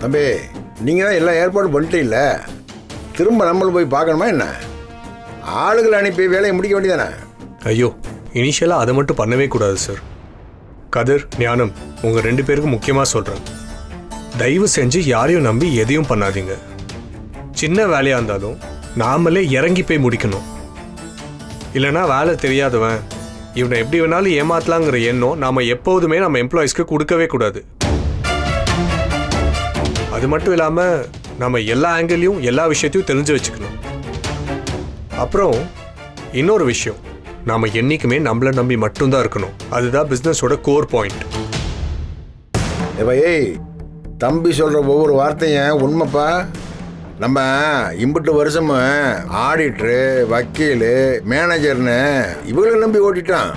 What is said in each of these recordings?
தம்பி நீங்கள் தான் எல்லா ஏற்பாடும் பண்ணிட்டீல்ல, திரும்ப நம்மளும் போய் பார்க்கணுமா என்ன? ஆளுகளை அனுப்பி வேலையை முடிக்க வேண்டியதானே? ஐயோ, இனிஷியலாக அதை மட்டும் பண்ணவே கூடாது சார். கதிர், ஞானம், உங்கள் 2 பேருக்கும் முக்கியமாக சொல்கிறேன், தயவு செஞ்சு யாரையும் நம்பி எதையும் பண்ணாதீங்க. சின்ன வேலையாக இருந்தாலும் நாமளே இறங்கி போய் முடிக்கணும். இல்லைனா வேலை தெரியாதவன் இவனை எப்படி வேணாலும் ஏமாத்தலாங்கிற எண்ணம் நாம் எப்போதுமே நம்ம எம்ப்ளாயீஸ்க்கு கொடுக்கவே கூடாது. அது மட்டும் இல்லாமல் நம்ம எல்லா ஆங்கிளையும் எல்லா விஷயத்தையும் தெரிஞ்சு வச்சுக்கணும். அப்புறம் இன்னொரு விஷயம், நாம் என்றைக்குமே நம்மளை நம்பி மட்டும்தான் இருக்கணும். அதுதான் பிஸ்னஸோட கோர் பாயிண்ட். ஏய், தம்பி சொல்கிற ஒவ்வொரு வார்த்தையும் உண்மைப்பா. நம்ம இம்புட்டு வருஷமும் ஆடிட்ரு, வக்கீல், மேனேஜர்னு இவங்களை நம்பி ஓட்டிட்டான்.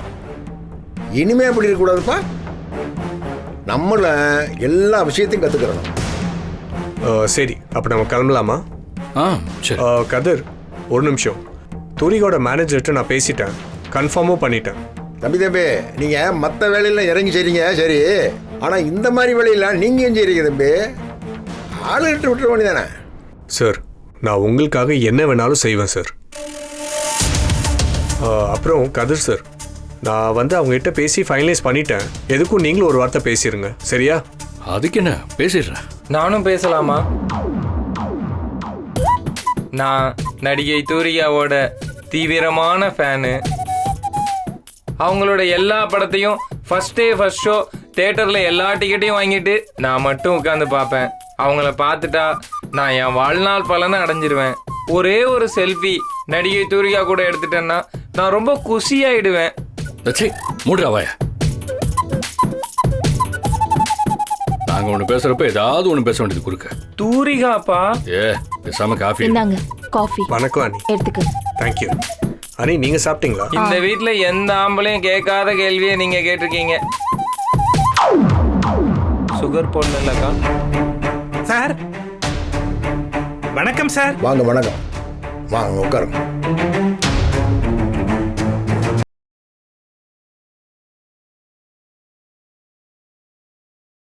இனிமே அப்படி இருக்கக்கூடாதுப்பா. நம்மள எல்லா விஷயத்தையும் கற்றுக்கிறோம். சரி, அப்போ நம்ம கிளம்பலாமா? சரி. கதிர், ஒரு நிமிஷம். துரியோட மேனேஜர்கிட்ட நான் பேசிட்டேன், கன்ஃபார்மும் பண்ணிட்டேன். தம்பி நீங்கள் மற்ற வேலையெல்லாம் இறங்கி செய்றீங்க சரி, ஆனால் இந்த மாதிரி வேலையெல்லாம் நீங்கள் ஏன் செய்றீங்க தம்பி? ஆளுகிட்ட விட்டுற வேண்டியதானே? சார், நான் உங்களுக்காக என்ன வேணாலும் செய்வேன் சார். அப்புறம் கதிர் சார், நான் அவங்ககிட்ட பேசி ஃபைனலைஸ் பண்ணிட்டேன். எதுக்கும் நீங்களும் ஒரு வார்த்தை பேசிடுங்க, சரியா? அதுக்கு என்ன, பேசிடுறேன். நானும் பேசலாமா? நான் நடிகை தூரியாவோட தீவிரமான ஃபேனு. அவங்களோட எல்லா படத்தையும் ஃபர்ஸ்ட் ஷோ தியேட்டரில் எல்லா டிக்கெட்டையும் வாங்கிட்டு நான் மட்டும் உட்காந்து பார்ப்பேன். அவங்கள பார்த்துட்டா நான் என் வாழ்நாள் பலனை அடைஞ்சிருவேன். ஒரே ஒரு செல்ஃபி நடிகை தூரியா கூட எடுத்துட்டேன்னா நான் ரொம்ப குஷியாயிடுவேன். மூடுறாவாய, நாங்க ஒண்ணு பேசுறப்ப ஏதாவது ஒண்ணு பேச வேண்டியது குறுக்க. தூரிகாப்பா. பேசாம காஃபி. இந்தாங்க காஃபி. வணக்கம் அனி. எடுத்துக்க. தேங்க்யூ. அனி, நீங்க சாப்பிட்டீங்களா? இந்த வீட்டுல எந்த ஆம்பளையும் கேட்காத கேள்வியை நீங்க கேட்டிருக்கீங்க. சுகர் போடணும் இல்லக்கா? சார் வணக்கம் சார். வாங்க வணக்கம், வாங்க உட்காருங்க.